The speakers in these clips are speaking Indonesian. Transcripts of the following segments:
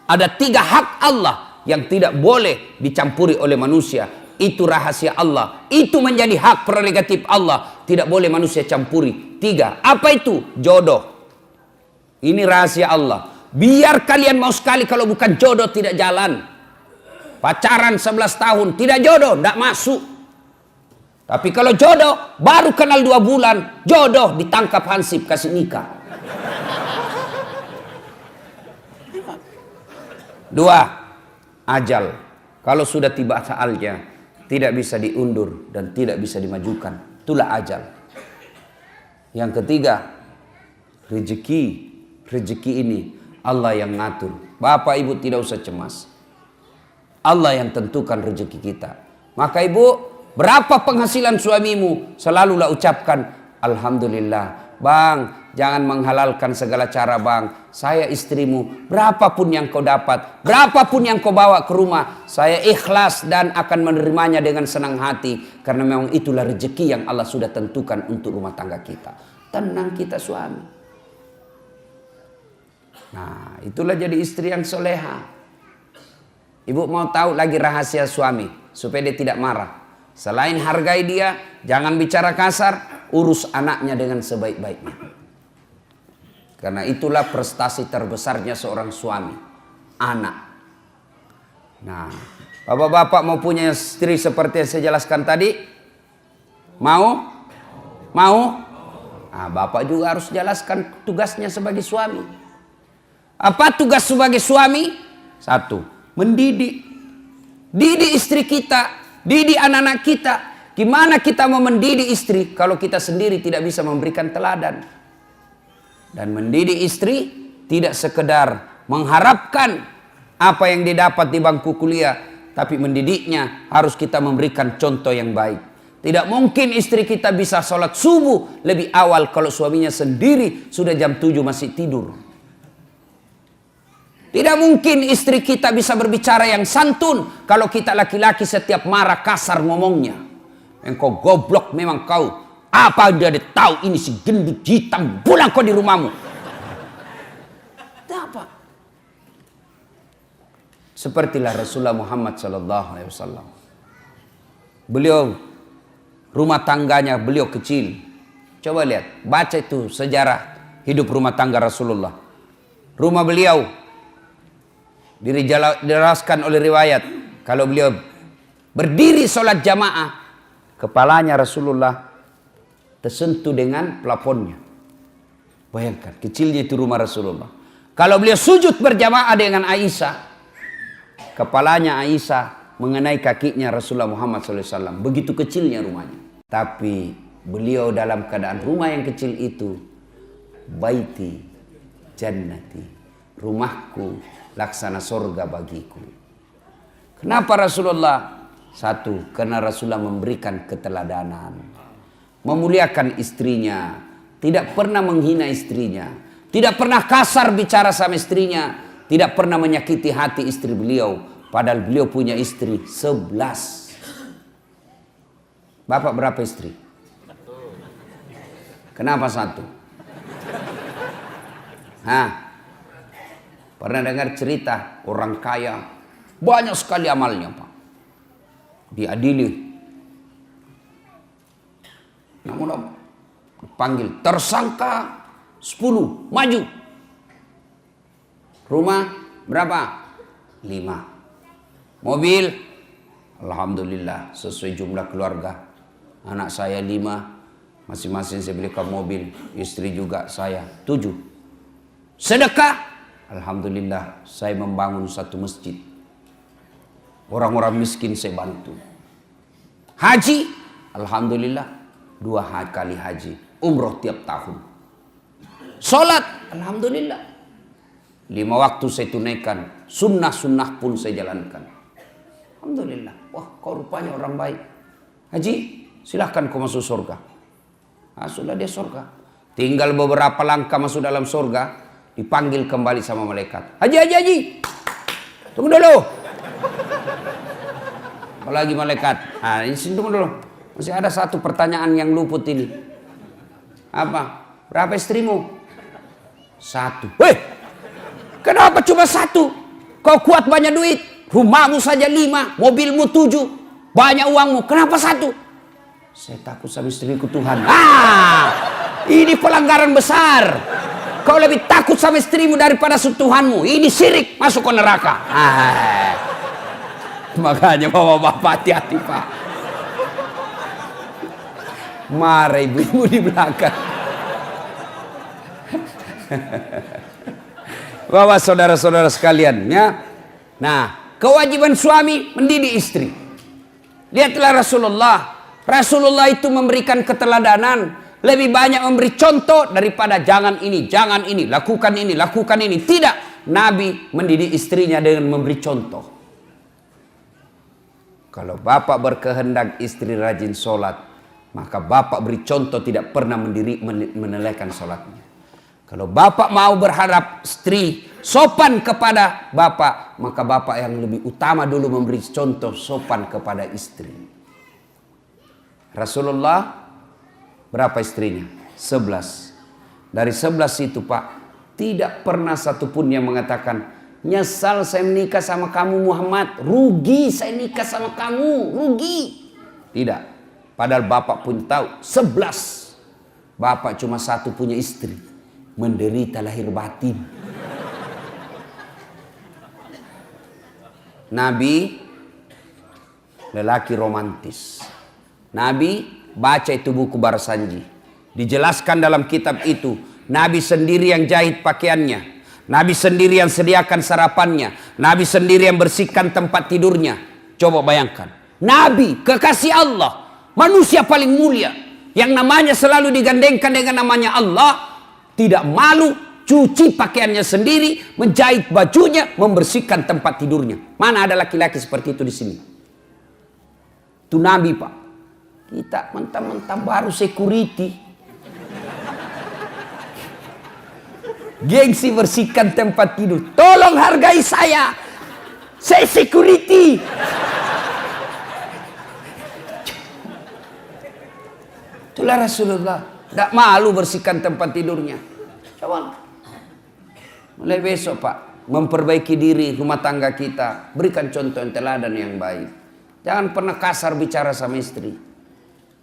Ada 3 hak Allah yang tidak boleh dicampuri oleh manusia. Itu rahasia Allah. Itu menjadi hak prerogatif Allah. Tidak boleh manusia campuri. 3. Apa itu? Jodoh. Ini rahasia Allah. Biar kalian mau sekali, kalau bukan jodoh tidak jalan. Pacaran 11 tahun tidak jodoh, tidak masuk. Tapi kalau jodoh, baru kenal 2 bulan, jodoh ditangkap hansip kasih nikah. 2. Ajal. Kalau sudah tiba saatnya, tidak bisa diundur dan tidak bisa dimajukan. Itulah ajal. Yang ketiga, rezeki. Rezeki ini Allah yang ngatur. Bapak ibu tidak usah cemas. Allah yang tentukan rezeki kita. Maka ibu, berapa penghasilan suamimu? Selalulah ucapkan alhamdulillah. Bang, jangan menghalalkan segala cara bang. Saya istrimu, berapapun yang kau dapat, berapapun yang kau bawa ke rumah, saya ikhlas dan akan menerimanya dengan senang hati. Karena memang itulah rezeki yang Allah sudah tentukan untuk rumah tangga kita. Tenang kita suami. Nah, itulah jadi istri yang soleha. Ibu mau tahu lagi rahasia suami supaya dia tidak marah. Selain hargai dia, jangan bicara kasar, urus anaknya dengan sebaik-baiknya. Karena itulah prestasi terbesarnya seorang suami, anak. Nah, bapak-bapak mau punya istri seperti yang saya jelaskan tadi? Mau? Mau? Nah, bapak juga harus jelaskan tugasnya sebagai suami. Apa tugas sebagai suami? 1, mendidik. Didik istri kita, didik anak-anak kita. Gimana kita mau mendidik istri kalau kita sendiri tidak bisa memberikan teladan? Dan mendidik istri tidak sekedar mengharapkan apa yang didapat di bangku kuliah, tapi mendidiknya harus kita memberikan contoh yang baik. Tidak mungkin istri kita bisa sholat subuh lebih awal kalau suaminya sendiri sudah jam 7 masih tidur. Tidak mungkin istri kita bisa berbicara yang santun kalau kita laki-laki setiap marah kasar ngomongnya. Engkau goblok memang kau. Apa dia tahu ini si gendut hitam, pulang kau di rumahmu. Apa? Sepertilah Rasulullah Muhammad SAW. Beliau rumah tangganya beliau kecil. Coba lihat, baca itu sejarah hidup rumah tangga Rasulullah. Rumah beliau dijelaskan oleh riwayat kalau beliau berdiri sholat jamaah, kepalanya Rasulullah tersentuh dengan plafonnya. Bayangkan kecilnya itu rumah Rasulullah. Kalau beliau sujud berjamaah dengan Aisyah, kepalanya Aisyah mengenai kakinya Rasulullah Muhammad SAW. Begitu kecilnya rumahnya. Tapi beliau dalam keadaan rumah yang kecil itu, baiti jannati, rumahku laksana surga bagiku. Kenapa Rasulullah? 1, karena Rasulullah memberikan keteladanan, memuliakan istrinya, tidak pernah menghina istrinya, tidak pernah kasar bicara sama istrinya, tidak pernah menyakiti hati istri beliau, padahal beliau punya istri 11. Bapak berapa istri? Kenapa 1? Hah? Pernah dengar cerita orang kaya banyak sekali amalnya Pak, diadili, namun panggil tersangka 10 maju, rumah berapa? 5, mobil alhamdulillah sesuai jumlah keluarga, anak saya 5, masing-masing saya belikan mobil, istri juga saya 7, sedekah alhamdulillah saya membangun 1 masjid, orang-orang miskin saya bantu, haji alhamdulillah 2 kali haji, umroh tiap tahun, sholat alhamdulillah 5 waktu saya tunaikan, sunnah-sunnah pun saya jalankan, alhamdulillah. Wah, kau rupanya orang baik. Haji, silahkan kau masuk surga. Masuklah dia surga. Tinggal beberapa langkah masuk dalam surga, dipanggil kembali sama malaikat. Haji, haji, haji, tunggu dulu. Apalagi malaikat, ini tunggu dulu, masih ada 1 pertanyaan yang luput ini. Apa? Berapa istrimu? 1. Weh, kenapa cuma 1? Kau kuat banyak duit, rumahmu saja 5, mobilmu 7, banyak uangmu, kenapa 1? Saya takut sama istriku Tuhan. Ini pelanggaran besar. Kau lebih takut sama istrimu daripada Tuhanmu. Ini syirik, masuk ke neraka. Makanya bapak-bapak hati-hati Pak. Marah ibu-ibu di belakang. Bapak saudara-saudara sekalian ya. Nah, kewajiban suami mendidik istri. Lihatlah Rasulullah itu memberikan keteladanan, lebih banyak memberi contoh daripada jangan ini, lakukan ini. Tidak, Nabi mendidik istrinya dengan memberi contoh. Kalau bapak berkehendak istri rajin sholat, maka bapak beri contoh tidak pernah menelehkan sholatnya. Kalau bapak mau berharap istri sopan kepada bapak, maka bapak yang lebih utama dulu memberi contoh sopan kepada istri. Rasulullah berapa istrinya? 11. Dari 11 itu Pak, tidak pernah satupun yang mengatakan, nyesal saya menikah sama kamu Muhammad, rugi saya nikah sama kamu, rugi. Tidak. Padahal bapak pun tahu 11. Bapak cuma 1 punya istri, menderita lahir batin. Nabi lelaki romantis. Nabi baca itu buku Barsanji. Dijelaskan dalam kitab itu, Nabi sendiri yang jahit pakaiannya. Nabi sendiri yang sediakan sarapannya. Nabi sendiri yang bersihkan tempat tidurnya. Coba bayangkan. Nabi, kekasih Allah. Manusia paling mulia. Yang namanya selalu digandengkan dengan namanya Allah. Tidak malu, cuci pakaiannya sendiri. Menjahit bajunya, membersihkan tempat tidurnya. Mana ada laki-laki seperti itu di sini? Itu Nabi Pak. Kita mentang-mentang baru security. Gengsi bersihkan tempat tidur. Tolong hargai saya. Saya security. Itulah Rasulullah. Tidak malu bersihkan tempat tidurnya. Coba. Mulai besok Pak. Memperbaiki diri rumah tangga kita. Berikan contoh yang teladan yang baik. Jangan pernah kasar bicara sama istri.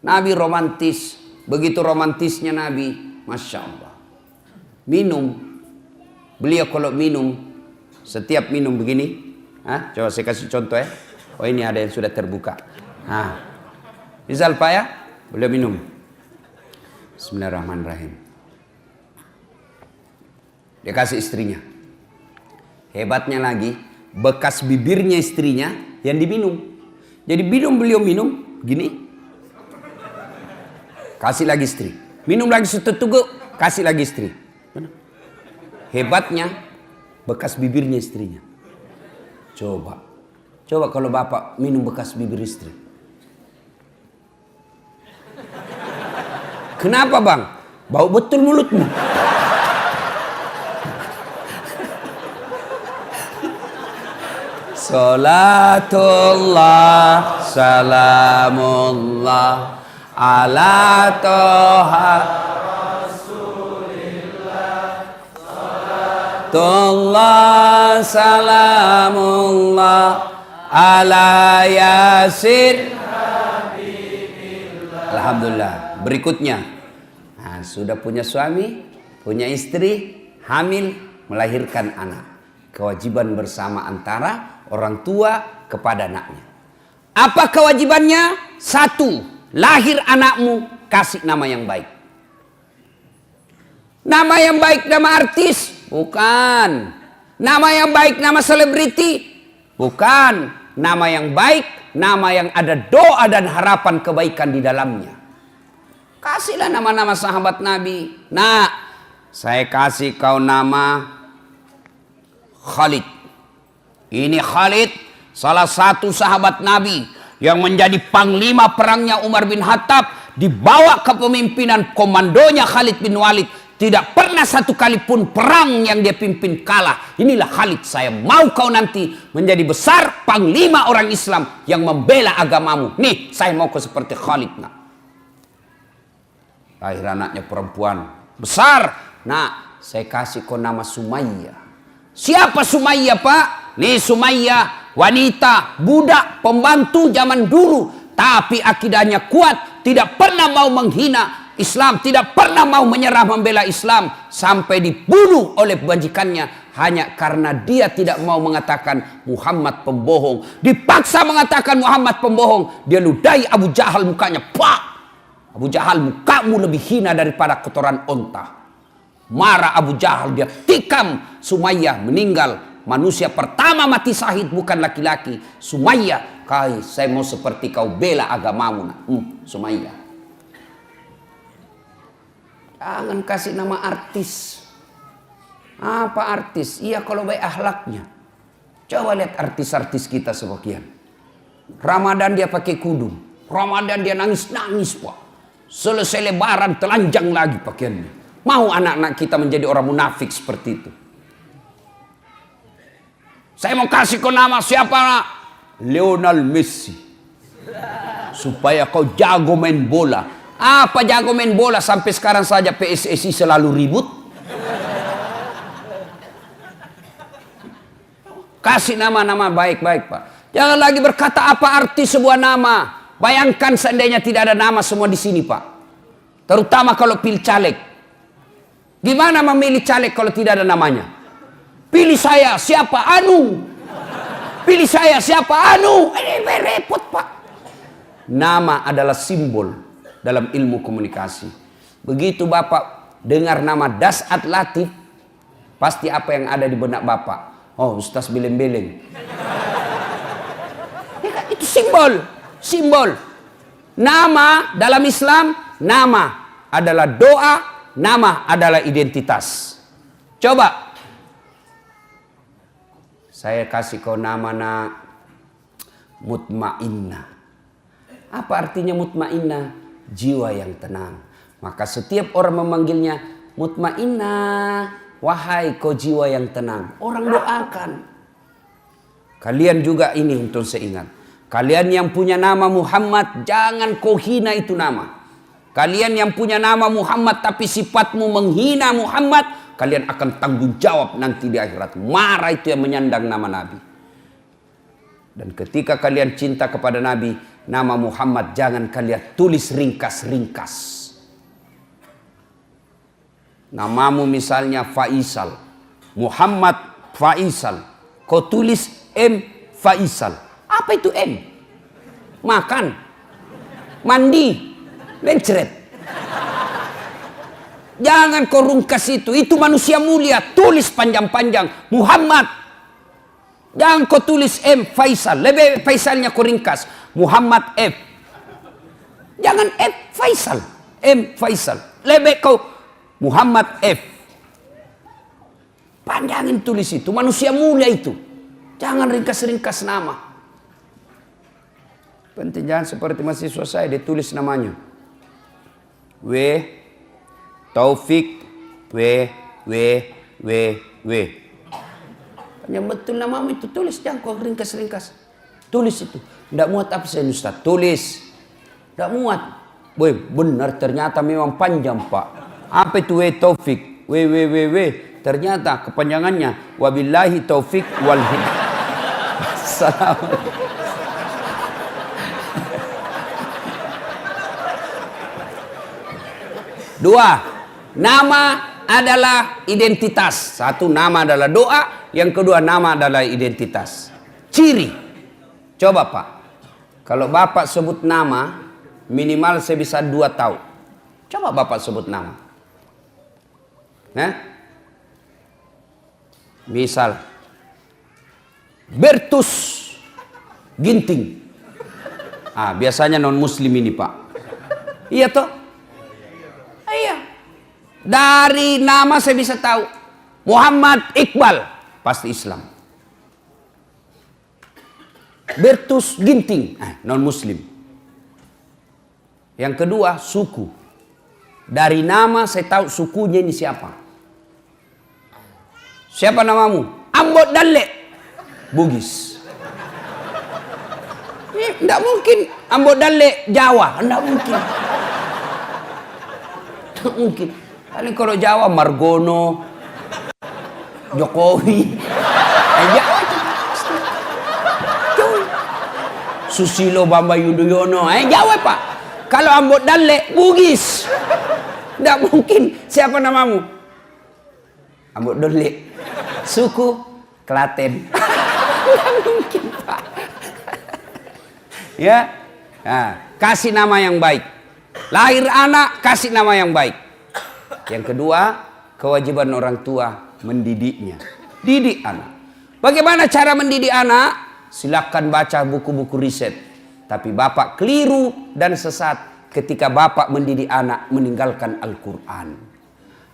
Nabi romantis. Begitu romantisnya Nabi. Masya Allah. Minum. Beliau kalau minum. Setiap minum begini. Coba saya kasih contoh ya. Oh ini ada yang sudah terbuka. Misal Pak ya. Beliau minum. Bismillahirrahmanirrahim. Dia kasih istrinya. Hebatnya lagi. Bekas bibirnya istrinya yang diminum. Jadi beliau minum. Gini. Kasih lagi istri. Minum lagi setetuk. Kasih lagi istri. Hebatnya bekas bibirnya istrinya. Coba kalau bapak minum bekas bibir istri. Kenapa bang? Bau betul mulutmu. Salatullah salamullah ala toha Allah salamullah ala yasin. Alhamdulillah. Berikutnya, sudah punya suami, punya istri, hamil, melahirkan anak. Kewajiban bersama antara orang tua kepada anaknya. Apa kewajibannya? 1, lahir anakmu, kasih nama yang baik. Nama yang baik, nama artis? Bukan. Nama yang baik, nama selebriti? Bukan. Nama yang baik, nama yang ada doa dan harapan kebaikan di dalamnya. Kasihlah nama-nama sahabat Nabi. Nah, saya kasih kau nama Khalid. Ini Khalid, salah satu sahabat Nabi yang menjadi panglima perangnya Umar bin Khattab, dibawa kepemimpinan komandonya Khalid bin Walid. Tidak pernah satu kali pun perang yang dia pimpin kalah. Inilah Khalid. Saya mau kau nanti menjadi besar panglima orang Islam yang membela agamamu. Nih, saya mau kau seperti Khalid. Nah, lahir anaknya perempuan besar. Nah, saya kasih kau nama Sumayyah. Siapa Sumayyah Pak? nih Sumayyah, wanita, budak, pembantu zaman dulu, tapi akidahnya kuat, tidak pernah mau menghina Islam, tidak pernah mau menyerah membela Islam, sampai dibunuh oleh majikannya hanya karena dia tidak mau mengatakan Muhammad pembohong. Dipaksa mengatakan Muhammad pembohong, dia ludahi Abu Jahal mukanya. Pak, Abu Jahal, mukamu lebih hina daripada kotoran onta. Marah Abu Jahal, dia tikam Sumayyah, meninggal. Manusia pertama mati syahid bukan laki-laki, Sumayyah. Saya mau seperti kau bela agamamu. Sumayyah. Jangan kasih nama artis. Apa artis? Iya kalau baik akhlaknya. Coba lihat artis-artis kita sebagian. Ramadan dia pakai kudung. Ramadan dia nangis-nangis, Pak. Selesai lebaran telanjang lagi pakaiannya. Mau anak-anak kita menjadi orang munafik seperti itu? Saya mau kasih kau nama siapa, nak? Lionel Messi. Supaya kau jago main bola. Apa jago main bola? Sampai sekarang saja PSSI selalu ribut. Kasih nama-nama baik-baik, Pak. Jangan lagi berkata apa arti sebuah nama. Bayangkan seandainya tidak ada nama semua di sini, Pak. Terutama kalau pilih caleg. Gimana memilih caleg kalau tidak ada namanya? Pilih saya, siapa? Anu. Pilih saya, siapa? Anu. Ini repot, Pak. Nama adalah simbol dalam ilmu komunikasi. Begitu Bapak dengar nama Dasat Latif, pasti apa yang ada di benak Bapak? Oh, Ustaz beleng-beleng. Ya kan? Itu simbol. Simbol. Nama dalam Islam, nama adalah doa, nama adalah identitas. Coba. Saya kasih kau nama, nak. Mutmainnah. Apa artinya mutmainnah? Jiwa yang tenang. Maka setiap orang memanggilnya mutmainnah, wahai kau jiwa yang tenang. Orang doakan. Kalian juga ini untuk seingat. Kalian yang punya nama Muhammad, jangan kau hina itu nama. Kalian yang punya nama Muhammad tapi sifatmu menghina Muhammad, kalian akan tanggung jawab nanti di akhirat. Marah itu yang menyandang nama Nabi. Dan ketika kalian cinta kepada Nabi, nama Muhammad jangan kalian tulis ringkas-ringkas. Namamu misalnya Faisal, Muhammad Faisal, kau tulis M Faisal. Apa itu M? Makan, mandi, mencret. Jangan kau rungkas itu manusia mulia, tulis panjang-panjang Muhammad. Jangan kau tulis M Faisal, lebih Faisalnya kau ringkas Muhammad F. Jangan F Faisal, M Faisal, lebih kau Muhammad F. Panjangin tulis itu, manusia mulia itu. Jangan ringkas-ringkas nama. Penting jangan seperti mahasiswa saya, dia tulis namanya W Taufik W. Yang betul namamu itu tulis, jangan kau ringkas-ringkas. Tulis itu. Tidak muat absen Ustaz, tulis. Tidak muat. Boy, benar ternyata memang panjang, Pak. Apa itu W Taufik? W. Ternyata kepanjangannya wabillahi taufik wal hidayah. Assalamualaikum. Dua, nama adalah identitas. Satu, nama adalah doa. Yang kedua, nama adalah identitas. Ciri. Coba Pak, kalau Bapak sebut nama, minimal saya bisa 2 tahu. Coba Bapak sebut nama. Nah, misal Bertus Ginting. Biasanya non muslim ini Pak. Iya toh? Iya. Dari nama saya bisa tahu. Muhammad Iqbal, pasti Islam. Bertus Ginting, non muslim. Yang kedua, suku. Dari nama saya tahu sukunya ini siapa. Siapa namamu? Ambot Dalle, Bugis. Tidak mungkin Ambot Dalle Jawa, tidak mungkin. Tidak mungkin. Paling kalau Jawa Margono, Jokowi. Jawa itu. Susilo Bambang Yudhoyono. Jawab Pak. Kalau Ambot Dalle, Bugis. Tidak mungkin. Siapa namamu? Ambot Dalle. Suku Klaten. Tidak mungkin Pak. Ya, nah, kasih nama yang baik. Lahir anak, kasih nama yang baik. Yang kedua, kewajiban orang tua mendidiknya. Didik anak. Bagaimana cara mendidik anak? Silakan baca buku-buku riset. Tapi bapak keliru dan sesat ketika bapak mendidik anak meninggalkan Al-Quran.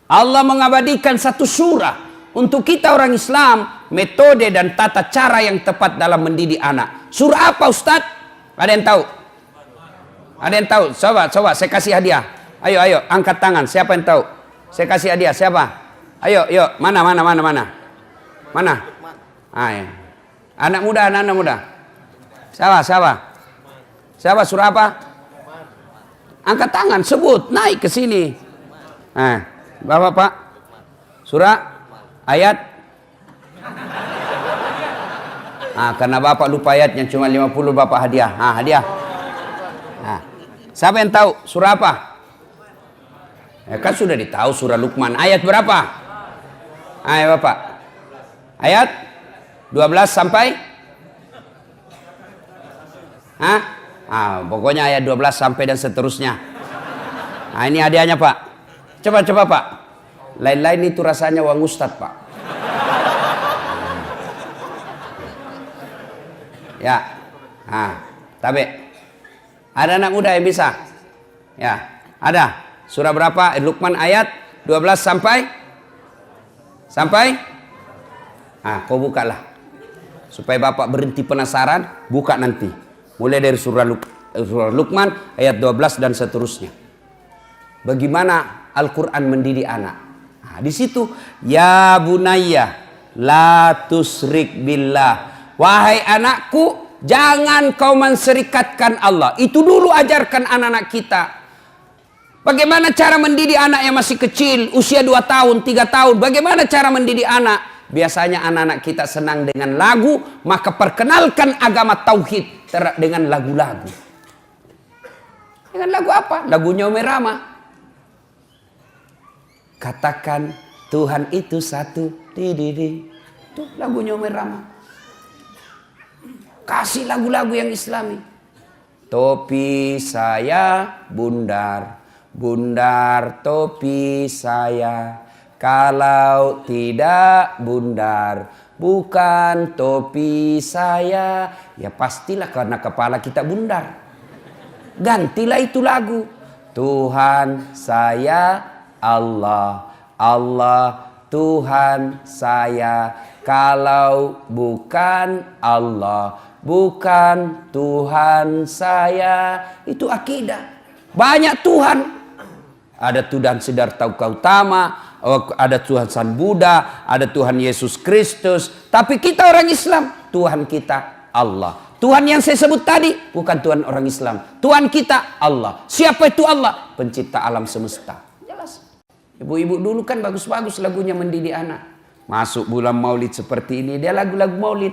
Allah mengabadikan satu surah untuk kita orang Islam, metode dan tata cara yang tepat dalam mendidik anak. Surah apa Ustadz? Ada yang tahu? Ada yang tahu? Coba saya kasih hadiah. Ayo angkat tangan. Siapa yang tahu? Saya kasih hadiah. Siapa? Ayo, mana? Ayo. Anak muda. Siapa? Surah apa? Angkat tangan, sebut, naik ke sini. Nah, Bapak Pak. Surah ayat. Karena Bapak lupa ayatnya cuma 50, Bapak hadiah. Hadiah. Siapa yang tahu surah apa? Kan sudah ditahu surah Luqman. Ayat berapa? Ayo Bapak. Ayat 12 sampai? Pokoknya ayat 12 sampai dan seterusnya. Ini hadiahnya Pak. Coba Pak. Lain-lain itu rasanya uang Ustadz Pak. Ya. Tapi ada anak muda yang bisa? Ya, ada. Surah berapa? Luqman ayat 12 sampai? Kau bukalah. Supaya Bapak berhenti penasaran, buka nanti. Mulai dari surah Luqman ayat 12 dan seterusnya. Bagaimana Al-Quran mendidik anak? Di situ, ya bunayya la tusrik billah. Wahai anakku, jangan kau menserikatkan Allah. Itu dulu ajarkan anak-anak kita. Bagaimana cara mendidik anak yang masih kecil, usia 2 tahun, 3 tahun. Bagaimana cara mendidik anak? Biasanya anak-anak kita senang dengan lagu, maka perkenalkan agama tauhid dengan lagu-lagu. Dengan lagu apa? Lagunya Umi Rama. Katakan Tuhan itu satu. Itu lagunya Umi Rama. Kasih lagu-lagu yang Islami. Topi saya bundar, bundar topi saya. Kalau tidak bundar, bukan topi saya. Ya pastilah karena kepala kita bundar. Gantilah itu lagu. Tuhan saya Allah, Allah Tuhan saya. Kalau bukan Allah, bukan Tuhan saya. Itu akidah. Banyak Tuhan. Ada Tuhan Siddhartha Gautama, ada Tuhan Sang Buddha, ada Tuhan Yesus Kristus. Tapi kita orang Islam, Tuhan kita Allah. Tuhan yang saya sebut tadi bukan Tuhan orang Islam. Tuhan kita Allah. Siapa itu Allah? Pencipta alam semesta. Jelas. Ibu-ibu dulu kan bagus-bagus lagunya mendidik anak. Masuk bulan Maulid seperti ini, dia lagu-lagu Maulid.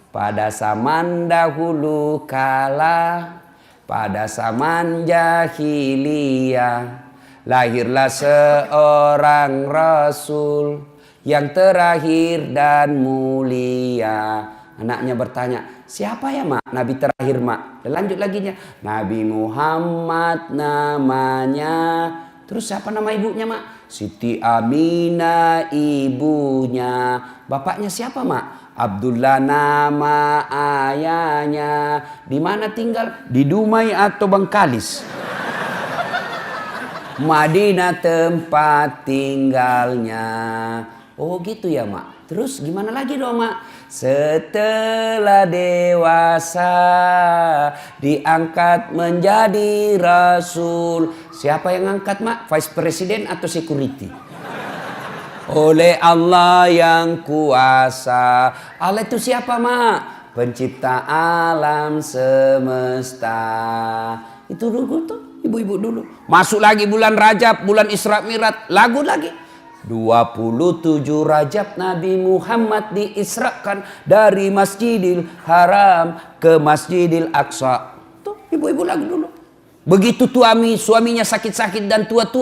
Pada zaman dahulu kala, pada zaman jahiliyah, lahirlah seorang Rasul yang terakhir dan mulia. Anaknya bertanya, siapa ya mak? Nabi terakhir mak. Dan lanjut laginya, Nabi Muhammad namanya. Terus siapa nama ibunya mak? Siti Aminah ibunya. Bapaknya siapa mak? Abdullah nama ayahnya. Di mana tinggal? Di Dumai atau Bangkalis? Madinah tempat tinggalnya. Oh gitu ya mak. Terus gimana lagi dong mak? Setelah dewasa diangkat menjadi Rasul. Siapa yang angkat mak? Vice President atau security? Oleh Allah yang kuasa. Allah itu siapa mak? Pencipta alam semesta. Itu dulu tuh ibu-ibu dulu. Masuk lagi bulan Rajab, bulan Isra Mi'raj, lagu lagi. 27 Rajab Nabi Muhammad diisrakan dari Masjidil Haram ke Masjidil Aqsa. Tuh ibu-ibu lagu dulu. Begitu suaminya sakit-sakit dan tua-tua.